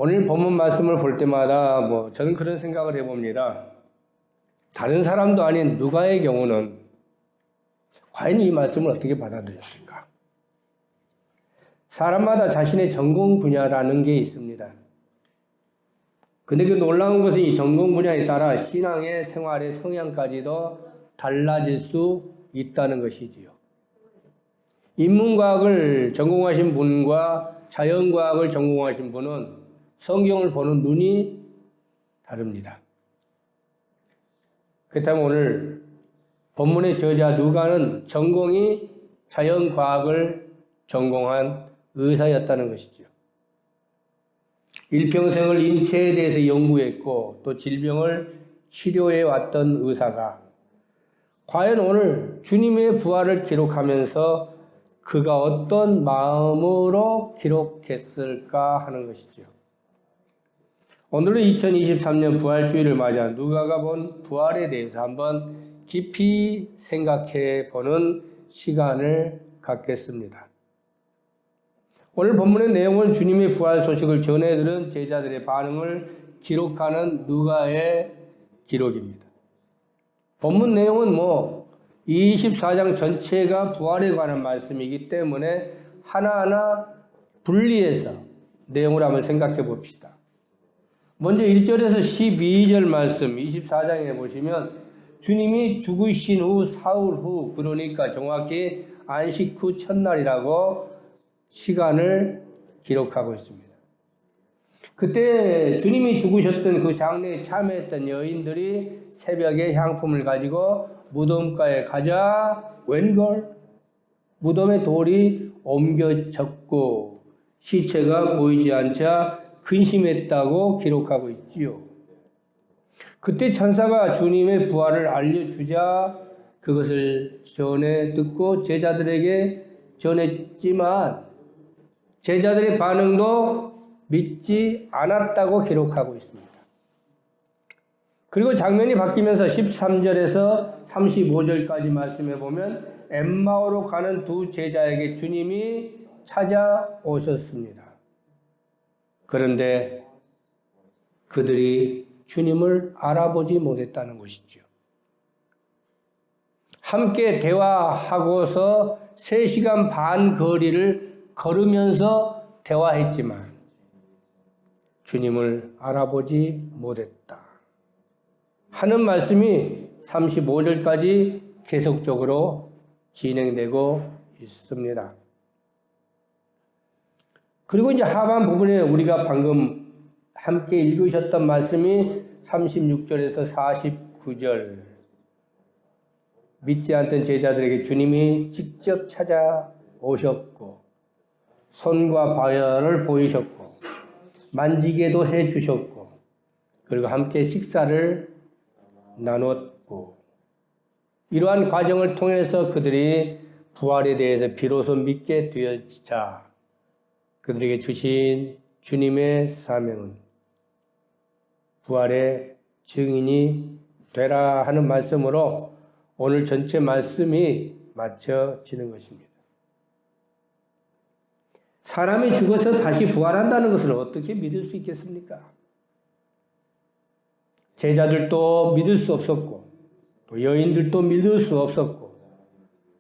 오늘 본문 말씀을 볼 때마다 저는 그런 생각을 해봅니다. 다른 사람도 아닌 누가의 경우는 과연 이 말씀을 어떻게 받아들였을까? 사람마다 자신의 전공 분야라는 게 있습니다. 근데 그 놀라운 것은 이 전공 분야에 따라 신앙의 생활의 성향까지도 달라질 수 있다는 것이지요. 인문과학을 전공하신 분과 자연과학을 전공하신 분은 성경을 보는 눈이 다릅니다. 그렇다면 오늘 본문의 저자 누가는 전공이 자연과학을 전공한 의사였다는 것이죠. 일평생을 인체에 대해서 연구했고 또 질병을 치료해 왔던 의사가 과연 오늘 주님의 부활을 기록하면서 그가 어떤 마음으로 기록했을까 하는 것이죠. 오늘은 2023년 부활주의를 맞이한 누가가 본 부활에 대해서 한번 깊이 생각해 보는 시간을 갖겠습니다. 오늘 본문의 내용은 주님의 부활 소식을 전해 들은 제자들의 반응을 기록하는 누가의 기록입니다. 본문 내용은 24장 전체가 부활에 관한 말씀이기 때문에 하나하나 분리해서 내용을 한번 생각해 봅시다. 먼저 1절에서 12절 말씀 24장에 보시면 주님이 죽으신 후 사흘 후, 그러니까 정확히 안식 후 첫날이라고 시간을 기록하고 있습니다. 그때 주님이 죽으셨던 그 장례에 참여했던 여인들이 새벽에 향품을 가지고 무덤가에 가자 웬걸 무덤의 돌이 옮겨졌고 시체가 보이지 않자 근심했다고 기록하고 있지요. 그때 천사가 주님의 부활을 알려주자 그것을 전해 듣고 제자들에게 전했지만 제자들의 반응도 믿지 않았다고 기록하고 있습니다. 그리고 장면이 바뀌면서 13절에서 35절까지 말씀해 보면 엠마오로 가는 두 제자에게 주님이 찾아오셨습니다. 그런데 그들이 주님을 알아보지 못했다는 것이죠. 함께 대화하고서 3시간 반 거리를 걸으면서 대화했지만 주님을 알아보지 못했다 하는 말씀이 35절까지 계속적으로 진행되고 있습니다. 그리고 이제 하반 부분에 우리가 방금 함께 읽으셨던 말씀이 36절에서 49절 믿지 않던 제자들에게 주님이 직접 찾아오셨고 손과 발을 보이셨고 만지게도 해주셨고 그리고 함께 식사를 나눴고 이러한 과정을 통해서 그들이 부활에 대해서 비로소 믿게 되었자 그들에게 주신 주님의 사명은 부활의 증인이 되라 하는 말씀으로 오늘 전체 말씀이 맞춰지는 것입니다. 사람이 죽어서 다시 부활한다는 것을 어떻게 믿을 수 있겠습니까? 제자들도 믿을 수 없었고 또 여인들도 믿을 수 없었고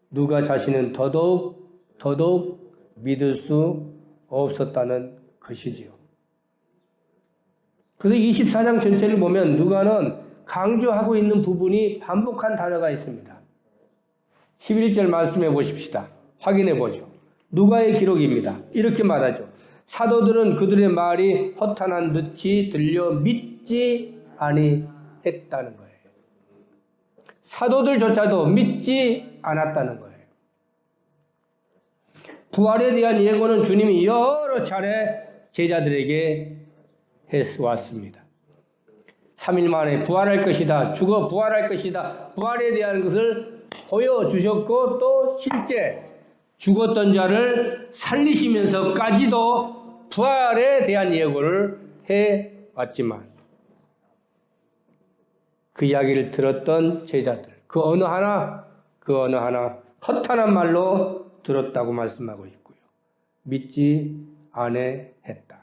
누가 자신은 더더욱 믿을 수 없었다는 것이지요. 그래서 24장 전체를 보면 누가는 강조하고 있는 부분이 반복한 단어가 있습니다. 11절 말씀해 보십시다. 확인해 보죠. 누가의 기록입니다. 이렇게 말하죠. 사도들은 그들의 말이 허탄한 듯이 들려 믿지 아니했다는 거예요. 사도들조차도 믿지 않았다는 거예요. 부활에 대한 예고는 주님이 여러 차례 제자들에게 해왔습니다. 3일 만에 부활할 것이다. 죽어 부활할 것이다. 부활에 대한 것을 보여주셨고 또 실제 죽었던 자를 살리시면서까지도 부활에 대한 예고를 해왔지만 그 이야기를 들었던 제자들 그 어느 하나 허탄한 말로 들었다고 말씀하고 있고요. 믿지 아니했다.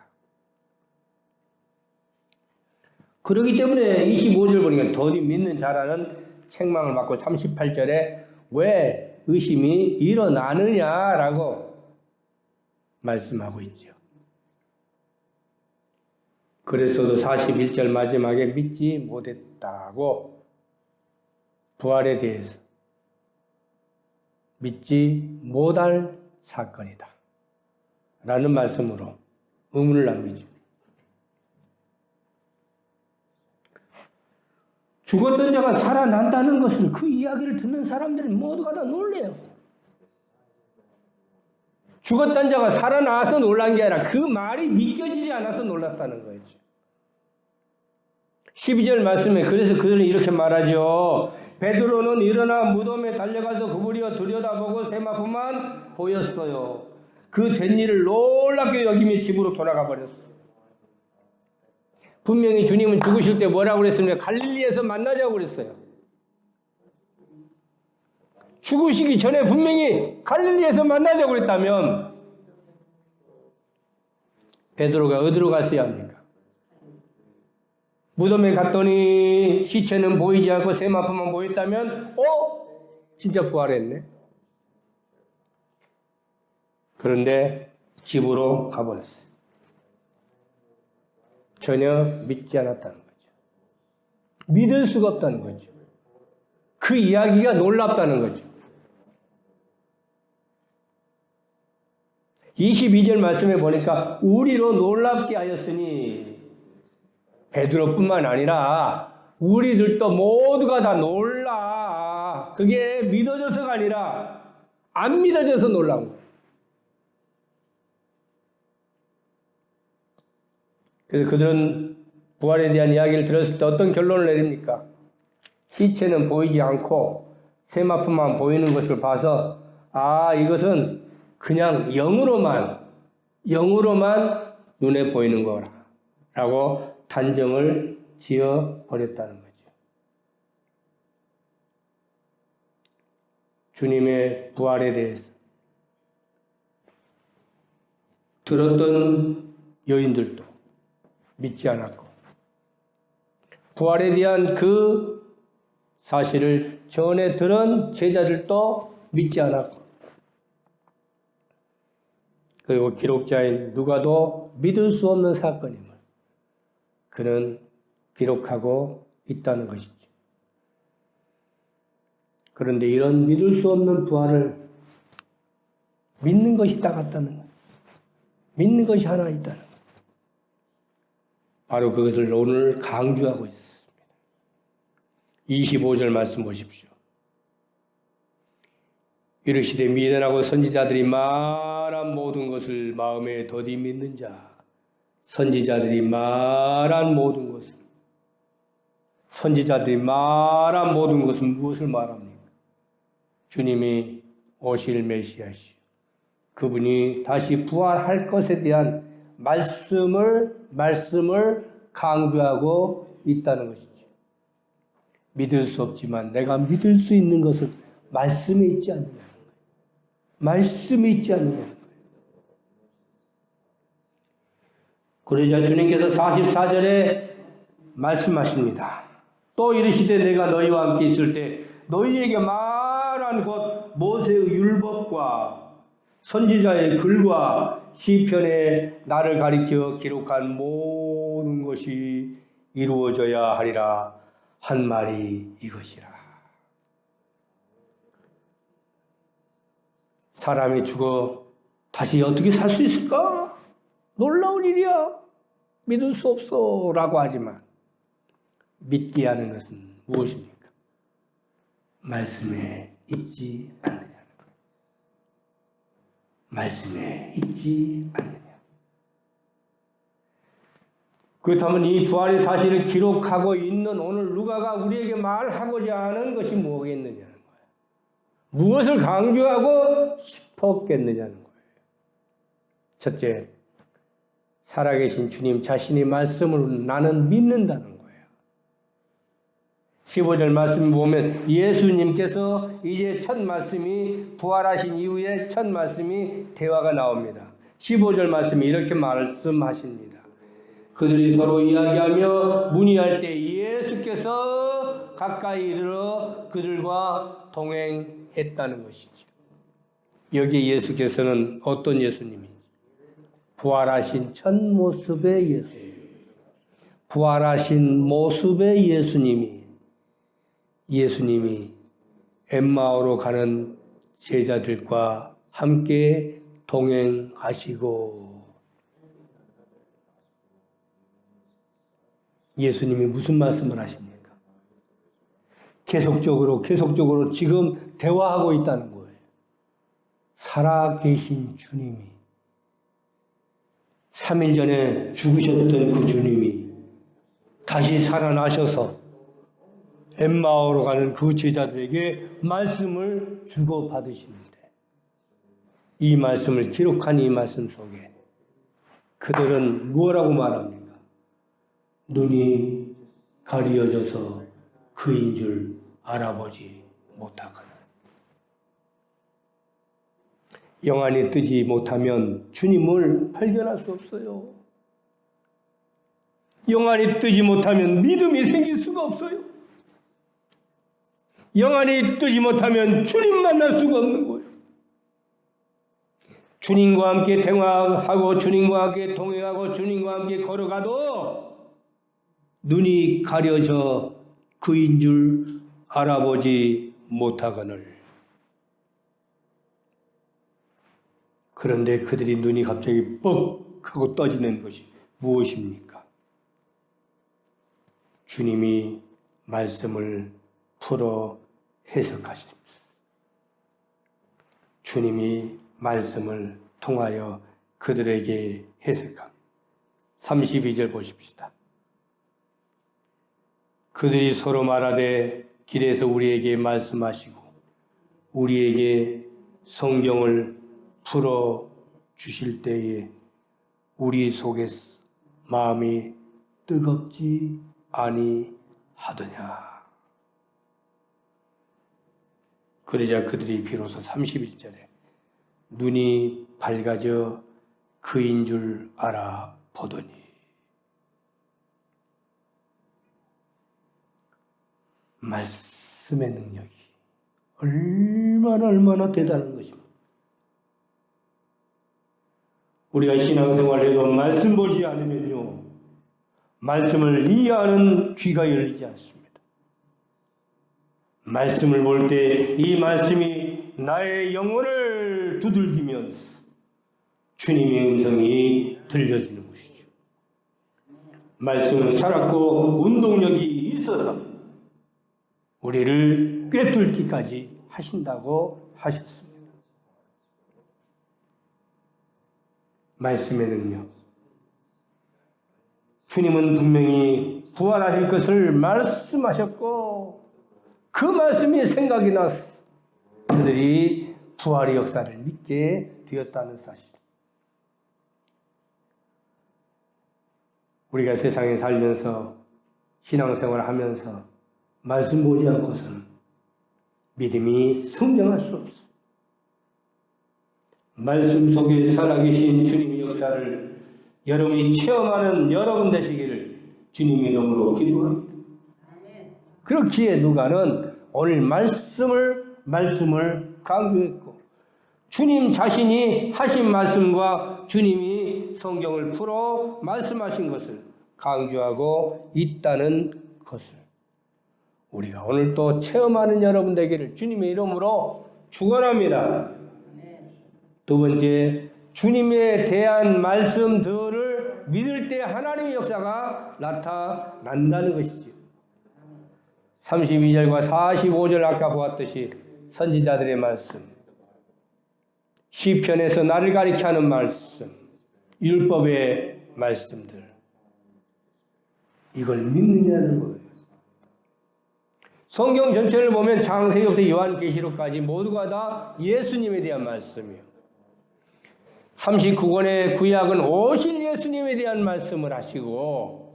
그렇기 때문에 25절 보니까 더디 믿는 자라는 책망을 받고 38절에 왜 의심이 일어나느냐라고 말씀하고 있죠. 그래서도 41절 마지막에 믿지 못했다고 부활에 대해서 믿지 못할 사건이다 라는 말씀으로 의문을 남기죠. 죽었던 자가 살아난다는 것을 그 이야기를 듣는 사람들은 모두가 다 놀래요. 죽었던 자가 살아나서 놀란 게 아니라 그 말이 믿겨지지 않아서 놀랐다는 거죠. 12절 말씀에 그래서 그들은 이렇게 말하죠. 베드로는 일어나 무덤에 달려가서 구부려 들여다보고 세마포만 보였어요. 그 된 일을 놀랍게 여기며 집으로 돌아가 버렸어요. 분명히 주님은 죽으실 때 뭐라고 그랬습니까? 갈릴리에서 만나자고 그랬어요. 죽으시기 전에 분명히 갈릴리에서 만나자고 그랬다면 베드로가 어디로 갔어야 합니까? 무덤에 갔더니 시체는 보이지 않고 세마포만 보였다면 진짜 부활했네. 그런데 집으로 가버렸어요. 전혀 믿지 않았다는 거죠. 믿을 수가 없다는 거죠. 그 이야기가 놀랍다는 거죠. 22절 말씀에 보니까 우리로 놀랍게 하였으니 베드로뿐만 아니라 우리들도 모두가 다 놀라. 그게 믿어져서가 아니라 안 믿어져서 놀란 거예요. 그래서 그들은 부활에 대한 이야기를 들었을 때 어떤 결론을 내립니까? 시체는 보이지 않고 세마포만 보이는 것을 봐서 이것은 그냥 영으로만 눈에 보이는 거라고 단정을 지어버렸다는 거죠. 주님의 부활에 대해서 들었던 여인들도 믿지 않았고 부활에 대한 그 사실을 전에 들은 제자들도 믿지 않았고 그리고 기록자인 누가도 믿을 수 없는 사건임을 그는 기록하고 있다는 것이죠. 그런데 이런 믿을 수 없는 부활을 믿는 것이 딱 같다는 거예요. 믿는 것이 하나 있다는 거예요. 바로 그것을 오늘 강조하고 있습니다. 25절 말씀 보십시오. 이르시되 미련하고 선지자들이 말한 모든 것을 마음에 더디 믿는 자. 선지자들이 말한 모든 것을. 선지자들이 말한 모든 것은 무엇을 말합니까? 주님이 오실 메시아시오. 그분이 다시 부활할 것에 대한 말씀을 강조하고 있다는 것이죠. 믿을 수 없지만 내가 믿을 수 있는 것은 말씀에 있지 않느냐는 거예요. 말씀에 있지 않느냐는 거예요. 그러자 주님께서 44절에 말씀하십니다. 또 이르시되 내가 너희와 함께 있을 때 너희에게 말한 것 모세의 율법과 선지자의 글과 시편에 나를 가리켜 기록한 모든 것이 이루어져야 하리라 한 말이 이것이라. 사람이 죽어 다시 어떻게 살 수 있을까? 놀라운 일이야. 믿을 수 없어 라고 하지만 믿게 하는 것은 무엇입니까? 말씀에 있지 않느냐는 거예요. 말씀에 있지 않느냐. 그렇다면 이 부활의 사실을 기록하고 있는 오늘 누가가 우리에게 말하고자 하는 것이 뭐겠느냐는 거예요. 무엇을 강조하고 싶었겠느냐는 거예요. 첫째, 살아계신 주님 자신의 말씀을 나는 믿는다는 거예요. 15절 말씀 보면 예수님께서 이제 첫 말씀이 부활하신 이후에 첫 말씀이 대화가 나옵니다. 15절 말씀이 이렇게 말씀하십니다. 그들이 서로 이야기하며 문의할 때 예수께서 가까이 이르러 그들과 동행했다는 것이죠. 여기 예수께서는 어떤 예수님인지, 부활하신 첫 모습의 예수님, 부활하신 모습의 예수님이 엠마오로 가는 제자들과 함께 동행하시고, 예수님이 무슨 말씀을 하십니까? 계속적으로 지금 대화하고 있다는 거예요. 살아계신 주님이, 3일 전에 죽으셨던 그 주님이 다시 살아나셔서 엠마오로 가는 그 제자들에게 말씀을 주고받으시는데, 이 말씀을 기록한 이 말씀 속에 그들은 무엇라고 말합니까? 눈이 가리어져서 그인 줄 알아보지 못하거나, 영안이 뜨지 못하면 주님을 발견할 수 없어요. 영안이 뜨지 못하면 믿음이 생길 수가 없어요. 영안이 뜨지 못하면 주님 만날 수가 없는 거예요. 주님과 함께 대화하고 주님과 함께 동행하고 주님과 함께 걸어가도 눈이 가려져 그인 줄 알아보지 못하거늘. 그런데 그들이 눈이 갑자기 뻑 하고 떠지는 것이 무엇입니까? 주님이 말씀을 풀어 해석하십니다. 주님이 말씀을 통하여 그들에게 해석합니다. 32절 보십시다. 그들이 서로 말하되 길에서 우리에게 말씀하시고 우리에게 성경을 풀어 주실 때에 우리 속에서 마음이 뜨겁지 아니하더냐. 그러자 그들이 비로소 31절에 눈이 밝아져 그인 줄 알아보더니, 말씀의 능력이 얼마나 대단한 것입니다. 우리가 신앙생활해도 말씀 보지 않으면요, 말씀을 이해하는 귀가 열리지 않습니다. 말씀을 볼 때 이 말씀이 나의 영혼을 두들기면서 주님의 음성이 들려지는 것이죠. 말씀은 살았고 운동력이 있어서 우리를 꿰뚫기까지 하신다고 하셨습니다. 말씀의 능력. 주님은 분명히 부활하실 것을 말씀하셨고 그 말씀이 생각이 나서 그들이 부활의 역사를 믿게 되었다는 사실. 우리가 세상에 살면서 신앙생활을 하면서 말씀 보지 않고서는 믿음이 성장할 수 없어. 말씀 속에 살아계신 주님의 역사를 여러분이 체험하는 여러분 되시기를 주님의 이름으로 기도합니다. 그렇기에 누가는 오늘 말씀을 강조했고 주님 자신이 하신 말씀과 주님이 성경을 풀어 말씀하신 것을 강조하고 있다는 것을 우리가 오늘 또 체험하는 여러분 되기를 주님의 이름으로 축원합니다. 두 번째, 주님에 대한 말씀들을 믿을 때 하나님의 역사가 나타난다는 것이죠. 32절과 45절 아까 보았듯이 선지자들의 말씀, 시편에서 나를 가리켜 하는 말씀, 율법의 말씀들, 이걸 믿느냐는 거예요. 성경 전체를 보면 창세기부터 요한계시록까지 모두가 다 예수님에 대한 말씀이에요. 39권의 구약은 오실 예수님에 대한 말씀을 하시고,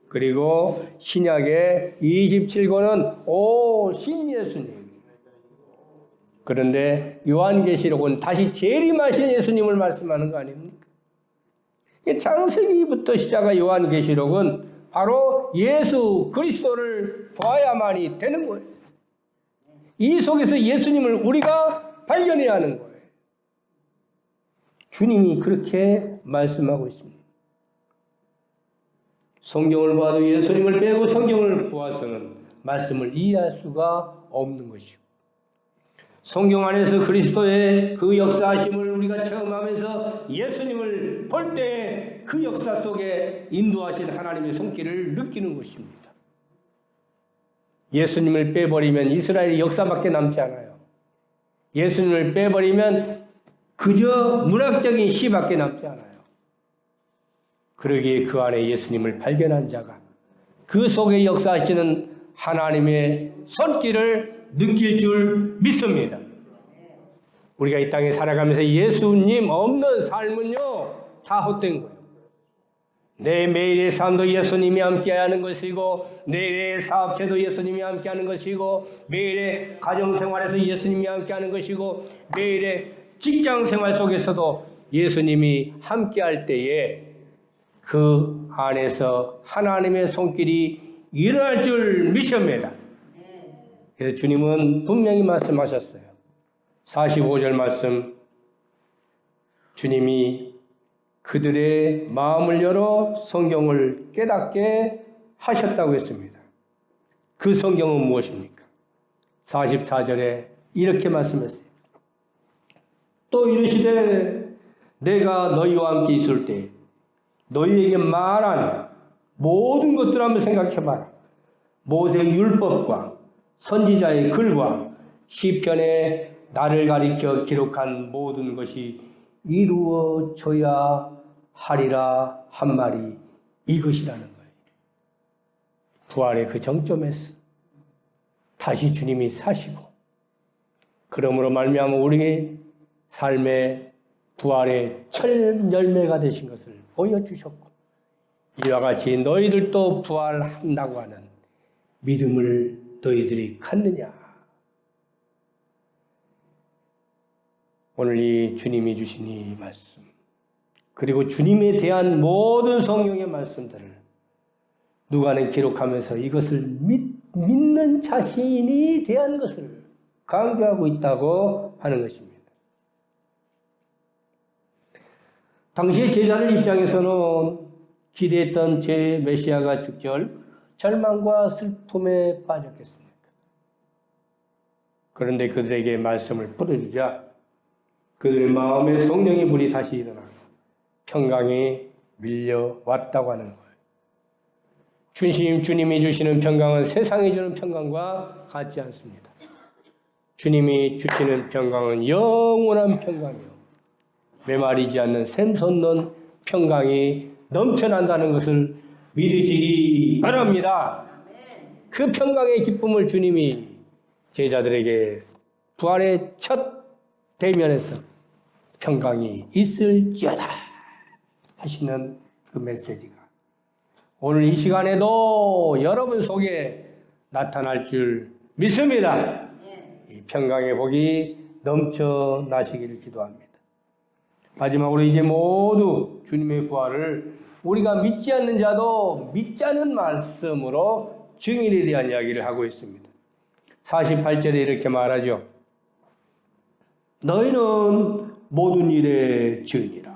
그리고 신약의 27권은 오신 예수님. 그런데 요한계시록은 다시 재림하신 예수님을 말씀하는 거 아닙니까? 창세기부터 시작한 요한계시록은 바로 예수 그리스도를 봐야만이 되는 거예요. 이 속에서 예수님을 우리가 발견해야 하는 거예요. 주님이 그렇게 말씀하고 있습니다. 성경을 봐도 예수님을 빼고 성경을 보아서는 말씀을 이해할 수가 없는 것이고, 성경 안에서 그리스도의 그 역사하심을 우리가 체험하면서 예수님을 볼 때 그 역사 속에 인도하신 하나님의 손길을 느끼는 것입니다. 예수님을 빼버리면 이스라엘의 역사밖에 남지 않아요. 예수님을 빼버리면 그저 문학적인 시밖에 남지 않아요. 그러기에 그 안에 예수님을 발견한 자가 그 속에 역사하시는 하나님의 손길을 느낄 줄 믿습니다. 우리가 이 땅에 살아가면서 예수님 없는 삶은요, 다 헛된 거예요. 내 매일의 삶도 예수님이 함께하는 것이고, 내일의 사업체도 예수님이 함께하는 것이고, 매일의 가정생활에서 예수님이 함께하는 것이고, 매일의 직장생활 속에서도 예수님이 함께할 때에 그 안에서 하나님의 손길이 일어날 줄 믿습니다. 그래서 주님은 분명히 말씀하셨어요. 45절 말씀, 주님이 그들의 마음을 열어 성경을 깨닫게 하셨다고 했습니다. 그 성경은 무엇입니까? 44절에 이렇게 말씀했어요. 또 이르시되 내가 너희와 함께 있을 때 너희에게 말한 모든 것들을 한번 생각해봐라. 모세의 율법과 선지자의 글과 시편에 나를 가리켜 기록한 모든 것이 이루어져야 하리라 한 말이 이것이라는 거예요. 부활의 그 정점에서 다시 주님이 사시고, 그러므로 말미암아 우리의 삶의 부활의 첫 열매가 되신 것을 보여주셨고, 이와 같이 너희들도 부활한다고 하는 믿음을 너희들이 갖느냐. 오늘 이 주님이 주신 이 말씀, 그리고 주님에 대한 모든 성경의 말씀들을 누가는 기록하면서 이것을 믿는 자신이 대한 것을 강조하고 있다고 하는 것입니다. 당시의 제자들 입장에서는 기대했던 제 메시아가 죽지 절망과 슬픔에 빠졌겠습니까? 그런데 그들에게 말씀을 풀어주자 그들의 마음에 성령의 불이 다시 일어나고 평강이 밀려왔다고 하는 거예요. 주님이 주시는 평강은 세상이 주는 평강과 같지 않습니다. 주님이 주시는 평강은 영원한 평강이요, 메마르지 않는 샘솟는 평강이 넘쳐난다는 것을 믿으시기 바랍니다. 그 평강의 기쁨을 주님이 제자들에게 부활의 첫 대면에서 평강이 있을지어다 하시는 그 메시지가 오늘 이 시간에도 여러분 속에 나타날 줄 믿습니다. 이 평강의 복이 넘쳐나시기를 기도합니다. 마지막으로 이제 모두 주님의 부활을 우리가 믿지 않는 자도 믿자는 말씀으로 증인에 대한 이야기를 하고 있습니다. 48절에 이렇게 말하죠. 너희는 모든 일의 증인이라.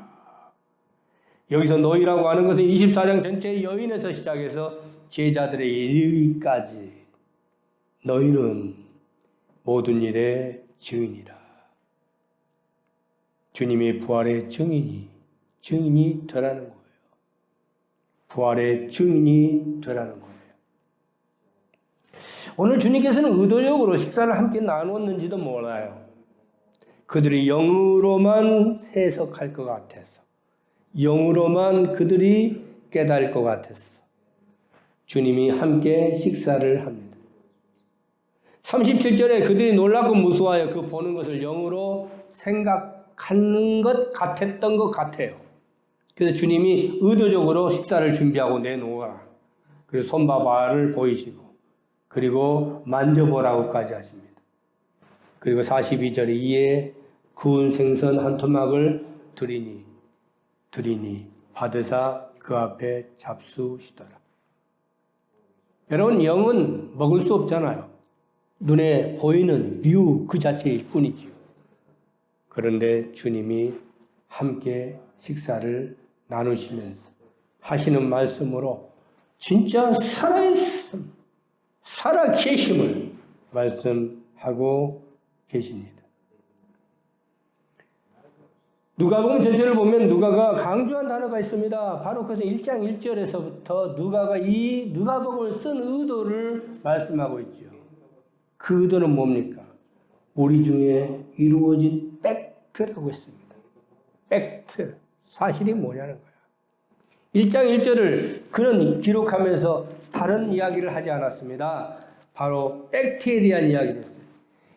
여기서 너희라고 하는 것은 24장 전체의 여인에서 시작해서 제자들에게 이르기까지 너희는 모든 일의 증인이라. 주님의 부활의 증인이 되라는 거예요. 부활의 증인이 되라는 거예요. 오늘 주님께서는 의도적으로 식사를 함께 나누었는지도 몰라요. 그들이 영으로만 해석할 것 같아서, 영으로만 그들이 깨달을 것 같아서 주님이 함께 식사를 합니다. 37절에 그들이 놀랍고 무서워하여 그 보는 것을 영으로 생각하는 것 같았던 것 같아요. 그래서 주님이 의도적으로 식사를 준비하고 내놓아라. 그리고 손과 발을 보이시고 그리고 만져보라고까지 하십니다. 그리고 42절에 이에 구운 생선 한 토막을 드리니 받으사 그 앞에 잡수시더라. 여러분, 영은 먹을 수 없잖아요. 눈에 보이는 뮤 그 자체일 뿐이지요. 그런데 주님이 함께 식사를 나누시면서 하시는 말씀으로 진짜 살아있음, 살아계심을 말씀하고 계십니다. 누가복음 전체를 보면 누가가 강조한 단어가 있습니다. 바로 그래서 1장 1절에서부터 누가가 이 누가복음을 쓴 의도를 말씀하고 있죠. 그 의도는 뭡니까? 우리 중에 이루어진 팩트라고 했습니다. 팩트, 사실이 뭐냐는 거야. 1장 1절을 그는 기록하면서 다른 이야기를 하지 않았습니다. 바로 팩트에 대한 이야기를 했어요.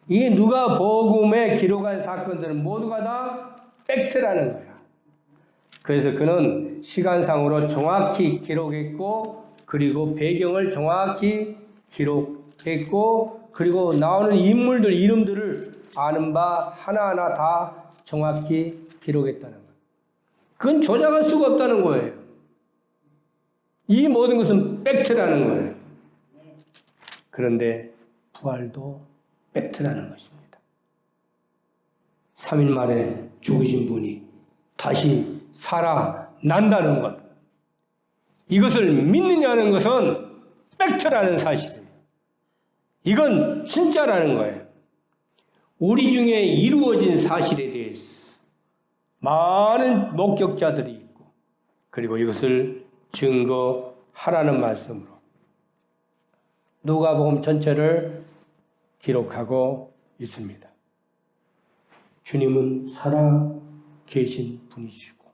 이 누가복음에 기록한 사건들은 모두가 다 팩트라는 거야. 그래서 그는 시간상으로 정확히 기록했고, 그리고 배경을 정확히 기록했고, 그리고 나오는 인물들 이름들을 아는 바 하나하나 다 정확히 기록했다는 거예요. 그건 조작할 수가 없다는 거예요. 이 모든 것은 팩트라는 거예요. 그런데 부활도 팩트라는 것입니다. 3일 만에 죽으신 분이 다시 살아난다는 것. 이것을 믿느냐는 것은 팩트라는 사실이에요. 이건 진짜라는 거예요. 우리 중에 이루어진 사실에 대해서 많은 목격자들이 있고, 그리고 이것을 증거하라는 말씀으로 누가복음 전체를 기록하고 있습니다. 주님은 살아 계신 분이시고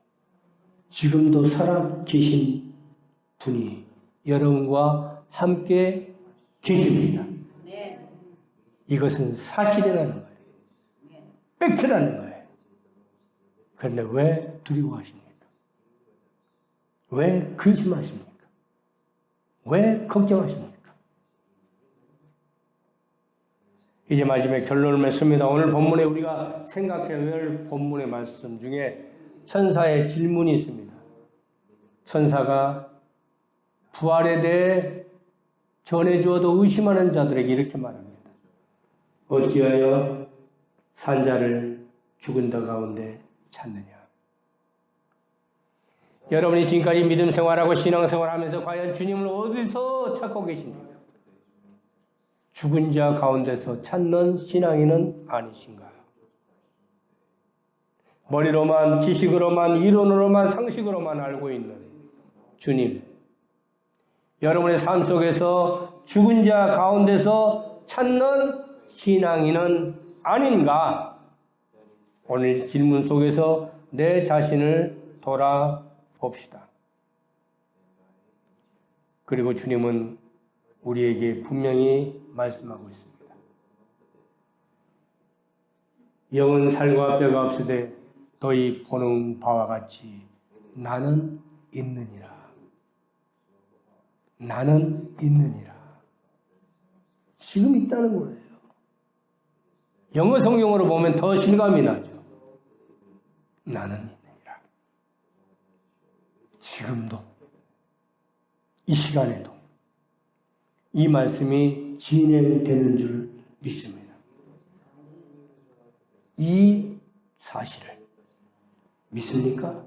지금도 살아 계신 분이 여러분과 함께 계십니다. 이것은 사실이라는 거예요. 팩트라는 거예요. 그런데 왜 두려워하십니까? 왜 근심하십니까? 왜 걱정하십니까? 이제 마지막에 결론을 맺습니다. 오늘 본문에 우리가 생각해야 할 본문의 말씀 중에 천사의 질문이 있습니다. 천사가 부활에 대해 전해주어도 의심하는 자들에게 이렇게 말합니다. 어찌하여 산자를 죽은 자 가운데 찾느냐? 여러분이 지금까지 믿음 생활하고 신앙 생활하면서 과연 주님을 어디서 찾고 계십니까? 죽은 자 가운데서 찾는 신앙인은 아니신가요? 머리로만, 지식으로만, 이론으로만, 상식으로만 알고 있는 주님, 여러분의 삶 속에서 죽은 자 가운데서 찾는 신앙인은 아닌가? 오늘 질문 속에서 내 자신을 돌아봅시다. 그리고 주님은 우리에게 분명히 말씀하고 있습니다. 영은 살과 뼈가 없으되 너희 보는 바와 같이 나는 있느니라. 나는 있느니라. 지금 있다는 거예요. 영어 성경으로 보면 더 실감이 나죠. 나는 있느니라. 지금도, 이 시간에도 이 말씀이 진행되는 줄 믿습니다. 이 사실을 믿습니까?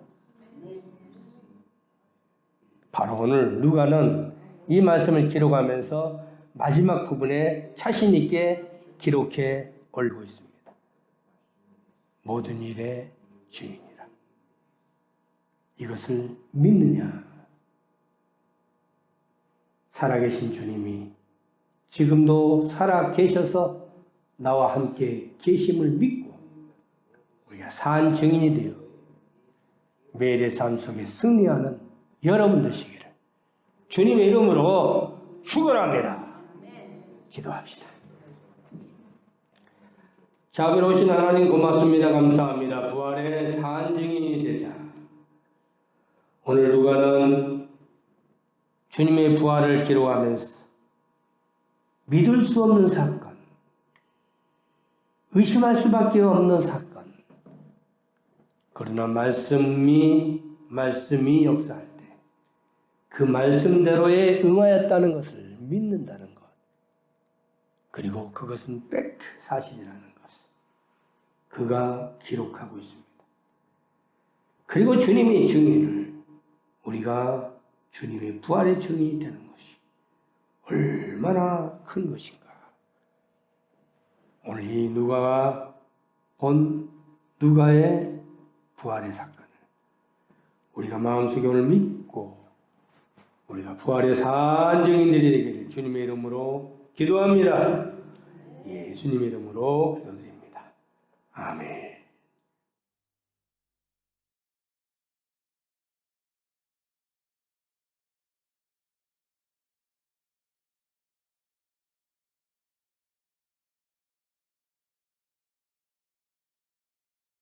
바로 오늘 누가는 이 말씀을 기록하면서 마지막 부분에 자신 있게 기록해 올리고 있습니다. 모든 일의 주인이라. 이것을 믿느냐? 살아계신 주님이 지금도 살아계셔서 나와 함께 계심을 믿고 우리가 산 증인이 되어 매일의 삶 속에 승리하는 여러분 되시기를 주님의 이름으로 축원합니다. 기도합시다. 자비로우신 하나님 고맙습니다. 감사합니다. 부활의 산 증인이 되자. 오늘 누가는 주님의 부활을 기록하면서 믿을 수 없는 사건, 의심할 수밖에 없는 사건, 그러나 말씀이 말씀이 역사할 때 그 말씀대로에 응하였다는 것을 믿는다는 것, 그리고 그것은 팩트, 사실이라는 것, 그가 기록하고 있습니다. 그리고 주님의 증인을, 우리가 주님의 부활의 증인이 되는 것이 얼마나 큰 것인가. 오늘 이 누가가 본 누가의 부활의 사건을 우리가 마음속에 오늘 믿고 우리가 부활의 산 증인들이 되기를 주님의 이름으로 기도합니다. 예수님의 이름으로 기도드립니다. 아멘.